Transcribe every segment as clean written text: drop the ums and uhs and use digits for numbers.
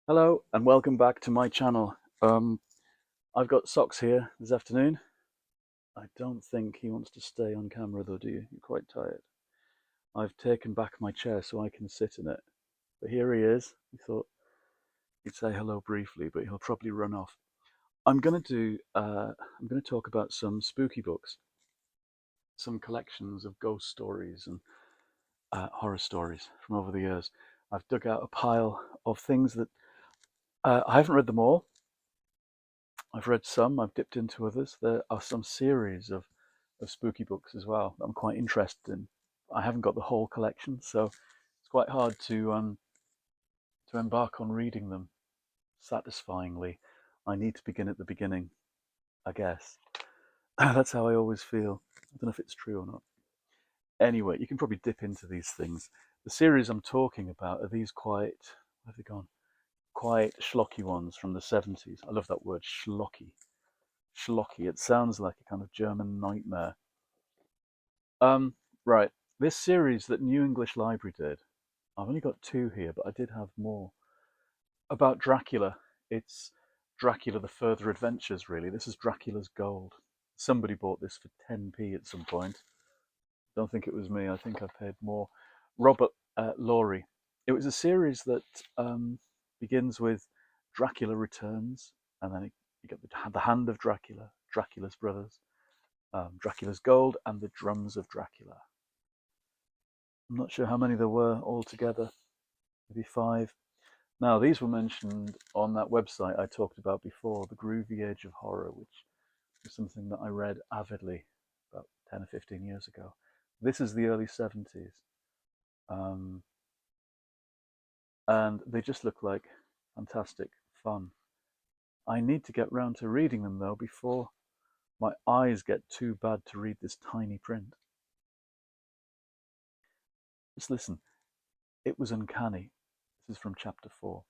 Hello and welcome back to my channel. I've got Socks here this afternoon. I don't think he wants to stay on camera though, do you? You're quite tired. I've taken back my chair so I can sit in it. But here he is. He thought he'd say hello briefly, but he'll probably run off. I'm gonna talk about some spooky books, some collections of ghost stories and horror stories from over the years. I've dug out a pile of things that I haven't read them all. I've read some, I've dipped into others. There are some series of spooky books as well that I'm quite interested in. I haven't got the whole collection, so it's quite hard to embark on reading them satisfyingly. I need to begin at the beginning, I guess. That's how I always feel. I don't know if it's true or not. Anyway, you can probably dip into these things. The series I'm talking about are these quite, where have they gone? Quite schlocky ones from the 70s. I love that word, schlocky. Schlocky. It sounds like a kind of German nightmare. Um, right. This series that New English Library did, I've only got two here, but I did have more. About Dracula. It's Dracula the Further Adventures, really. This is Dracula's Gold. Somebody bought this for 10p at some point. Don't think it was me. I think I paid more. Robert Laurie. It was a series that begins with Dracula Returns, and then you get the Hand of Dracula, Dracula's Brothers, Dracula's Gold, and the Drums of Dracula. I'm not sure how many there were altogether, maybe five. Now, these were mentioned on that website I talked about before, The Groovy Age of Horror, which was something that I read avidly about 10 or 15 years ago. This is the early 70s. Um, and they just look like fantastic fun. I need to get round to reading them, though, before my eyes get too bad to read this tiny print. Just listen. It was uncanny. This is from chapter 4.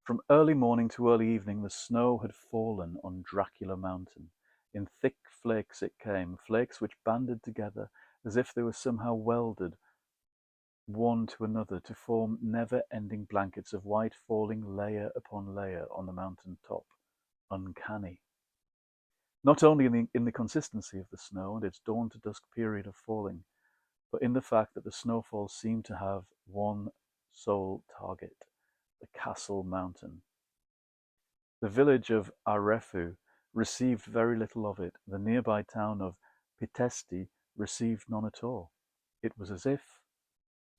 From early morning to early evening the snow had fallen on Dracula Mountain. In thick flakes it came, flakes which banded together as if they were somehow welded one to another to form never-ending blankets of white falling layer upon layer on the mountain top. Uncanny. Not only in the consistency of the snow and its dawn to dusk period of falling, but in the fact that the snowfall seemed to have one sole target, the Castle Mountain. The village of Arefu received very little of it. The nearby town of Pitesti received none at all. It was as if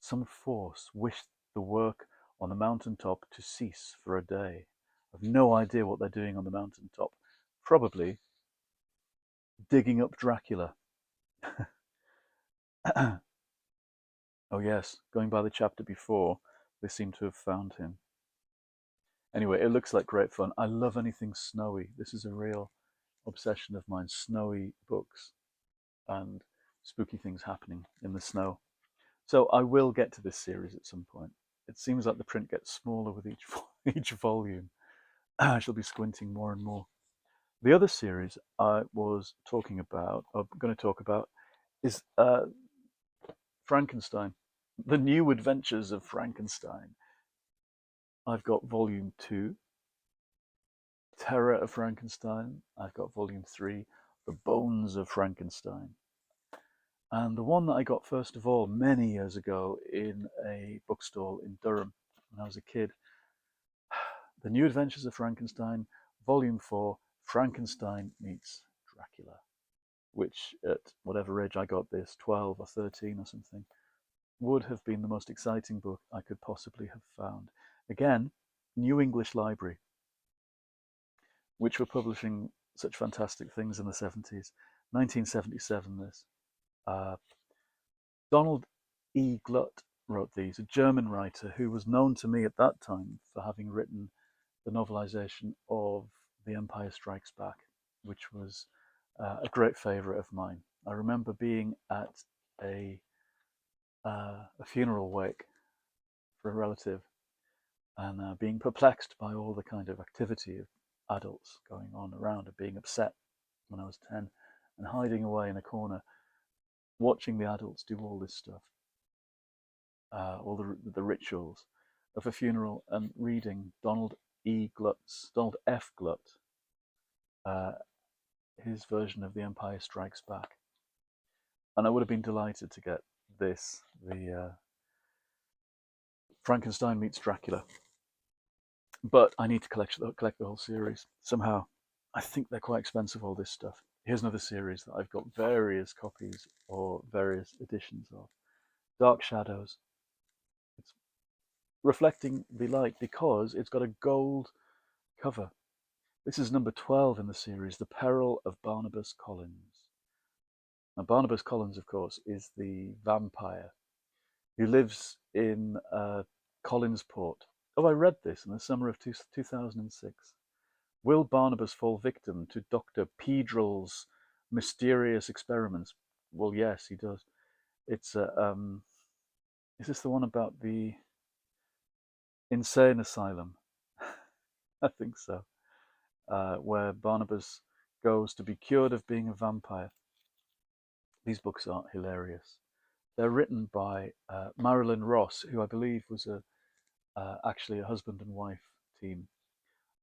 some force wished the work on the mountain top to cease for a day. I've no idea what they're doing on the mountain top. Probably digging up Dracula. Oh, yes, going by the chapter before, they seem to have found him. Anyway, it looks like great fun. I love anything snowy. This is a real obsession of mine, snowy books and spooky things happening in the snow. So I will get to this series at some point. It seems like the print gets smaller with each each volume. I shall be squinting more and more. The other series I was talking about, I'm going to talk about, is Frankenstein, The New Adventures of Frankenstein. I've got volume 2, Terror of Frankenstein. I've got volume 3, The Bones of Frankenstein. And the one that I got first of all many years ago in a bookstall in Durham when I was a kid, The New Adventures of Frankenstein, Volume 4, Frankenstein Meets Dracula, which at whatever age I got this, 12 or 13 or something, would have been the most exciting book I could possibly have found. Again, New English Library, which were publishing such fantastic things in the 70s. 1977, this. Uh, Donald E. Glut wrote these, a German writer who was known to me at that time for having written the novelization of The Empire Strikes Back, which was a great favorite of mine. I remember being at a funeral wake for a relative and being perplexed by all the kind of activity of adults going on around and being upset when I was 10 and hiding away in a corner, watching the adults do all this stuff, all the rituals of a funeral and reading Donald E. Glutz, Donald F. Glut, uh, his version of The Empire Strikes Back. And I would have been delighted to get this, the Frankenstein meets Dracula. But I need to collect the whole series somehow. I think they're quite expensive, all this stuff. Here's another series that I've got various copies or various editions of. Dark Shadows. It's reflecting the light because it's got a gold cover. This is number 12 in the series, The Peril of Barnabas Collins. Now, Barnabas Collins, of course, is the vampire who lives in Collinsport. Oh, I read this in the summer of 2006. Will Barnabas fall victim to Dr. Pedrel's mysterious experiments? Well, yes, he does. It's is this the one about the insane asylum? I think so. Where Barnabas goes to be cured of being a vampire. These books are hilarious. They're written by Marilyn Ross, who I believe was actually a husband and wife team,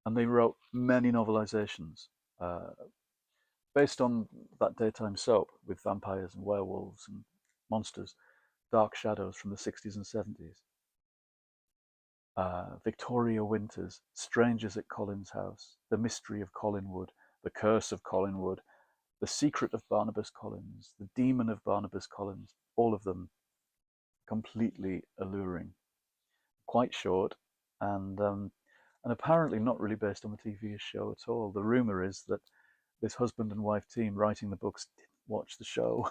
and they wrote many novelizations based on that daytime soap with vampires and werewolves and monsters, Dark Shadows from the 60s and 70s. Victoria Winters, Strangers at Colin's House, The Mystery of Collinwood, The Curse of Collinwood, The Secret of Barnabas Collins, The Demon of Barnabas Collins, all of them completely alluring. Quite short, and apparently not really based on the TV show at all. The rumor is that this husband and wife team writing the books didn't watch the show.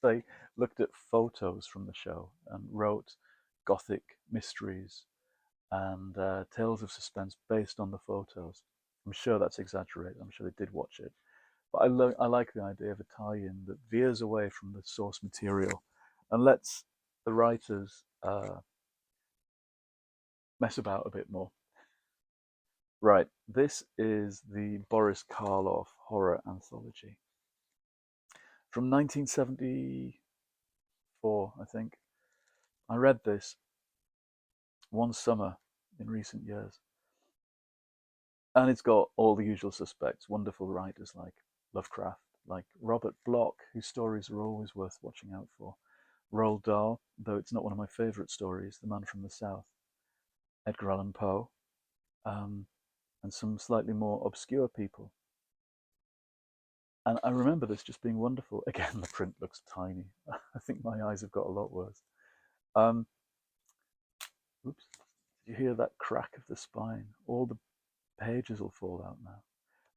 They looked at photos from the show and wrote gothic mysteries and tales of suspense based on the photos. I'm sure that's exaggerated. I'm sure they did watch it. But I like the idea of a tie-in that veers away from the source material and lets the writers mess about a bit more. Right, this is the Boris Karloff horror anthology from 1974, I think. I read this one summer in recent years, and it's got all the usual suspects, wonderful writers like Lovecraft, like Robert Bloch, whose stories are always worth watching out for, Roald Dahl, though it's not one of my favorite stories, The Man from the South, Edgar Allan Poe, and some slightly more obscure people. And I remember this just being wonderful. Again, the print looks tiny. I think my eyes have got a lot worse. Oops. Did you hear that crack of the spine? All the pages will fall out now.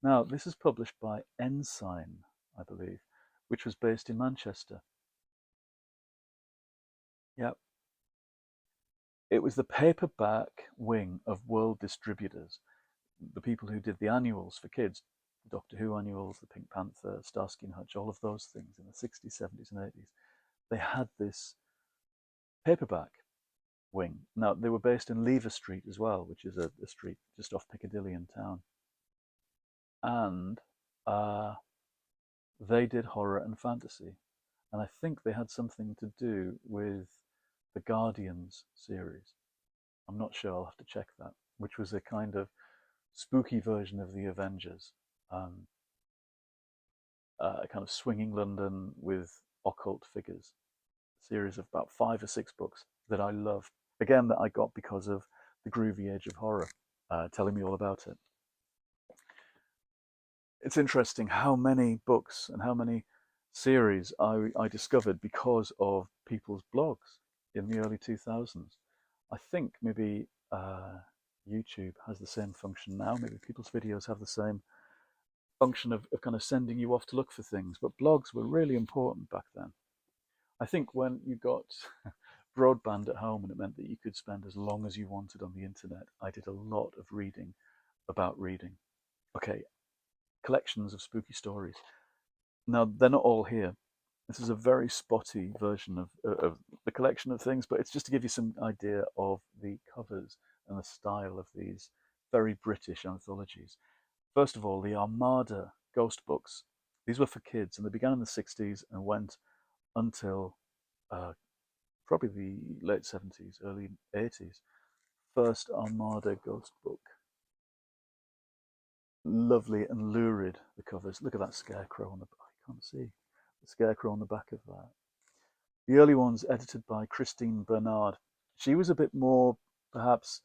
Now, this is published by Ensign, I believe, which was based in Manchester. Yep. It was the paperback wing of World Distributors, the people who did the annuals for kids, Doctor Who annuals, the Pink Panther, Starsky and Hutch, all of those things in the 60s, 70s, and 80s. They had this paperback wing. Now, they were based in Lever Street as well, which is a street just off Piccadilly in town. And they did horror and fantasy. And I think they had something to do with the Guardians series. I'm not sure, I'll have to check that, which was a kind of spooky version of the Avengers. Kind of swinging London with occult figures. A series of about 5 or 6 books that I love. Again, that I got because of the Groovy Age of Horror telling me all about it. It's interesting how many books and how many series I discovered because of people's blogs in the early 2000s. I think maybe YouTube has the same function now. Maybe people's videos have the same function of kind of sending you off to look for things. But blogs were really important back then. I think when you got broadband at home and it meant that you could spend as long as you wanted on the internet, I did a lot of reading about reading. Okay, collections of spooky stories. Now, they're not all here. This is a very spotty version of the collection of things, but it's just to give you some idea of the covers and the style of these very British anthologies. First of all, the Armada ghost books. These were for kids, and they began in the 60s and went until probably the late 70s, early 80s. First Armada ghost book. Lovely and lurid, the covers. Look at that scarecrow on the back. I can't see the scarecrow on the back of that. The early ones edited by Christine Bernard. She was a bit more, perhaps,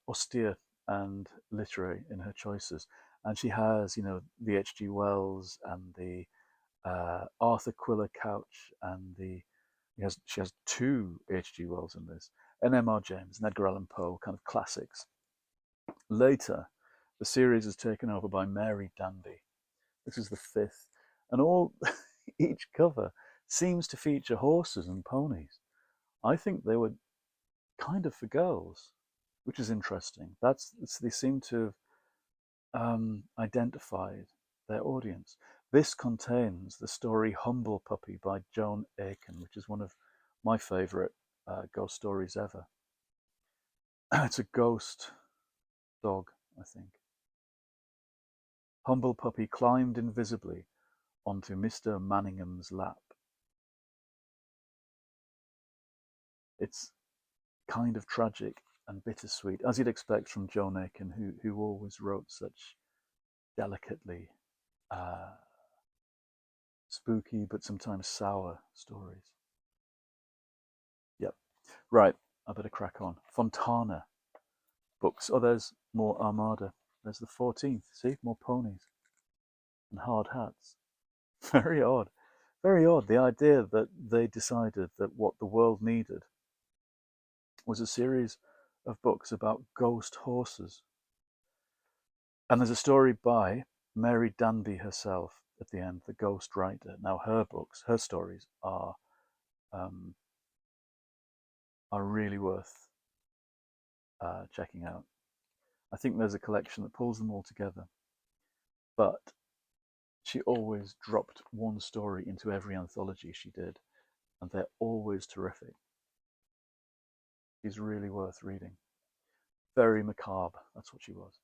austere and literary in her choices. And she has, the H.G. Wells and the Arthur Quiller Couch and she has two H.G. Wells in this, and M.R. James and Edgar Allan Poe, kind of classics. Later, the series is taken over by Mary Danby. This is the fifth, and each cover seems to feature horses and ponies. I think they were kind of for girls, which is interesting. They seem to have identified their audience. This contains the story Humble Puppy by Joan Aiken, which is one of my favourite ghost stories ever. It's a ghost dog, I think. Humble Puppy climbed invisibly onto Mr. Manningham's lap. It's kind of tragic and bittersweet, as you'd expect from Joan Aiken, who always wrote such delicately spooky but sometimes sour stories. Yep. Right, I better crack on. Fontana books. Oh, there's more Armada. There's the 14th. See, more ponies and hard hats. Very odd. Very odd. The idea that they decided that what the world needed was a series of books about ghost horses. And there's a story by Mary Danby herself at the end, the ghost writer. Now, her stories are really worth checking out. I think there's a collection that pulls them all together, but she always dropped one story into every anthology she did, and they're always terrific. She's really worth reading. Very macabre, that's what she was.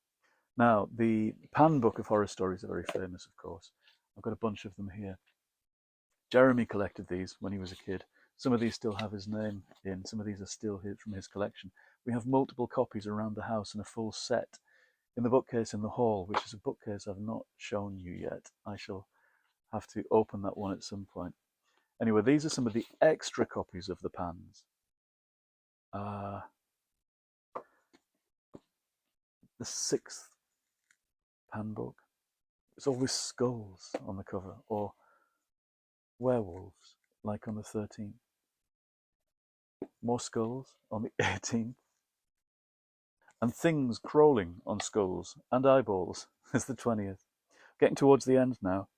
Now, the Pan Book of Horror Stories are very famous, of course. I've got a bunch of them here. Jeremy collected these when he was a kid. Some of these still have his name in, some of these are still from his collection. We have multiple copies around the house and a full set in the bookcase in the hall, which is a bookcase I've not shown you yet. I shall have to open that one at some point. Anyway, these are some of the extra copies of the Pans. The 6th Pan book. It's always skulls on the cover, or werewolves, like on the 13th. More skulls on the 18th. And things crawling on skulls and eyeballs is the 20th. Getting towards the end now.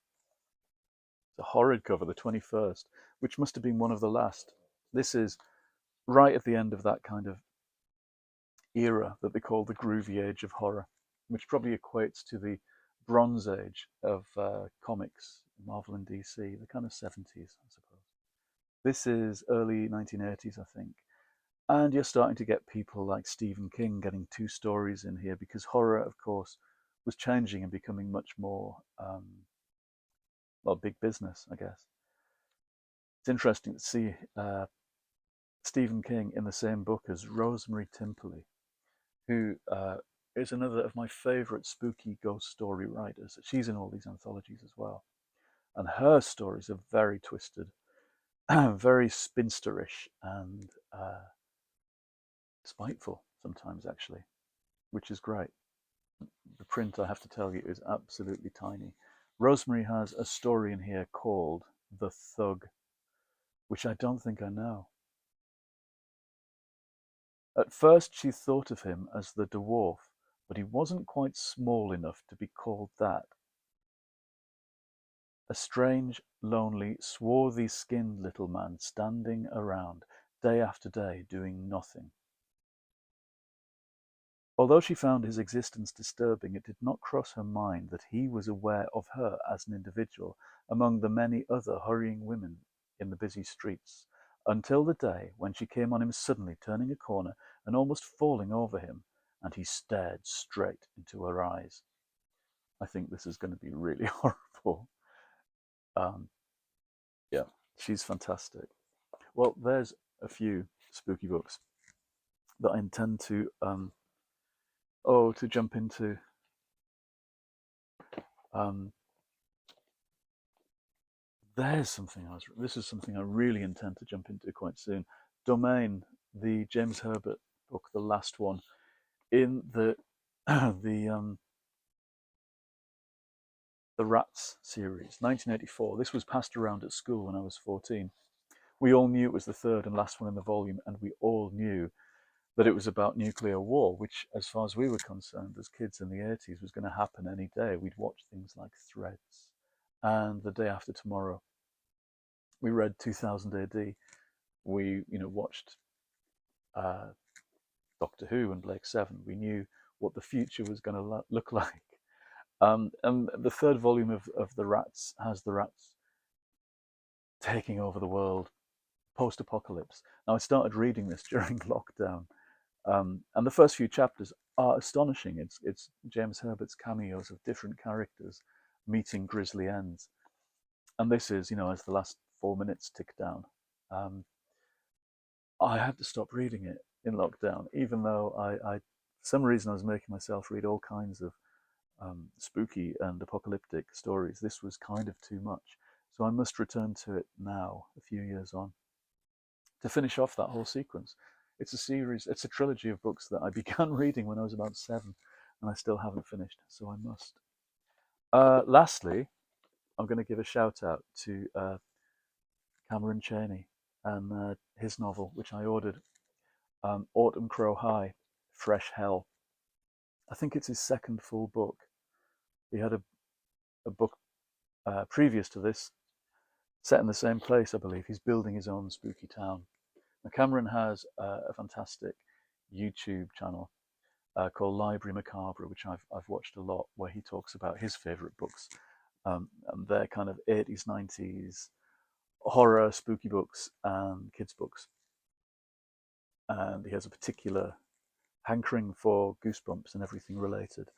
It's a horrid cover, the 21st, which must have been one of the last. This is right at the end of that kind of era that they call the groovy age of horror, which probably equates to the Bronze Age of comics, Marvel and DC, the kind of 70s, I suppose. This is early 1980s, I think. And you're starting to get people like Stephen King getting 2 stories in here, because horror, of course, was changing and becoming much more, big business, I guess. It's interesting to see Stephen King in the same book as Rosemary Timperley, who is another of my favourite spooky ghost story writers. She's in all these anthologies as well. And her stories are very twisted, very spinsterish, and spiteful sometimes, actually, which is great. The print, I have to tell you, is absolutely tiny. Rosemary has a story in here called The Thug, which I don't think I know. At first she thought of him as the dwarf, but he wasn't quite small enough to be called that. A strange, lonely, swarthy-skinned little man standing around day after day doing nothing. Although she found his existence disturbing, it did not cross her mind that he was aware of her as an individual among the many other hurrying women in the busy streets, until the day when she came on him suddenly turning a corner and almost falling over him, and he stared straight into her eyes. I think this is going to be really horrible. Yeah, she's fantastic. Well, there's a few spooky books that I intend to to jump into Um, there's something this is something I really intend to jump into quite soon. Domain, the James Herbert book, the last one in the the the Rats series, 1984. This was passed around at school when I was 14. We all knew it was the third and last one in the volume, and we all knew that it was about nuclear war, which, as far as we were concerned as kids in the 80s, was going to happen any day. We'd watch things like Threads and The Day After Tomorrow. We read 2000 AD. We, watched uh, Doctor Who and Blake Seven. We knew what the future was going to look like. And the third volume of The Rats has the rats taking over the world post-apocalypse. Now, I started reading this during lockdown, and the first few chapters are astonishing. It's James Herbert's cameos of different characters meeting grisly ends, and this is, as the last 4 minutes tick down. Um, I had to stop reading it in lockdown, even though for some reason, I was making myself read all kinds of spooky and apocalyptic stories. This was kind of too much, so I must return to it now, a few years on, to finish off that whole sequence. It's a trilogy of books that I began reading when I was about 7, and I still haven't finished, so I must. Lastly, I'm going to give a shout out to Cameron Chaney and his novel, which I ordered, Autumn Crow High, Fresh Hell. I think it's his second full book. He had a book previous to this, set in the same place, I believe. He's building his own spooky town. Now, Cameron has a fantastic YouTube channel called Library Macabre, which I've watched a lot, where he talks about his favourite books. And they're kind of 80s, 90s horror, spooky books, and kids' books. And he has a particular hankering for Goosebumps and everything related,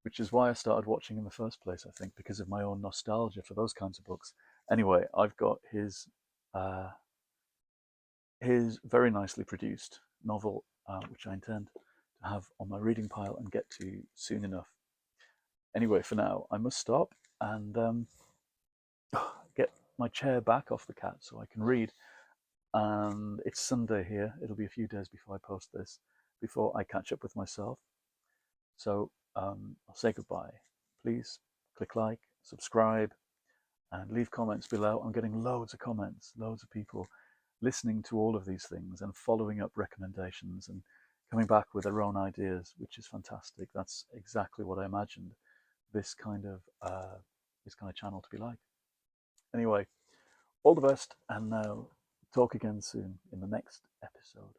which is why I started watching in the first place, I think, because of my own nostalgia for those kinds of books. Anyway, I've got his very nicely produced novel, which I intend to have on my reading pile and get to soon enough. Anyway, for now, I must stop and get my chair back off the cat so I can read. And it's Sunday here. It'll be a few days before I post this, before I catch up with myself. So I'll say goodbye. Please click like, subscribe, and leave comments below. I'm getting loads of comments, loads of people listening to all of these things and following up recommendations and coming back with their own ideas, which is fantastic. That's exactly what I imagined this kind of channel to be like. Anyway, all the best, and now talk again soon in the next episode.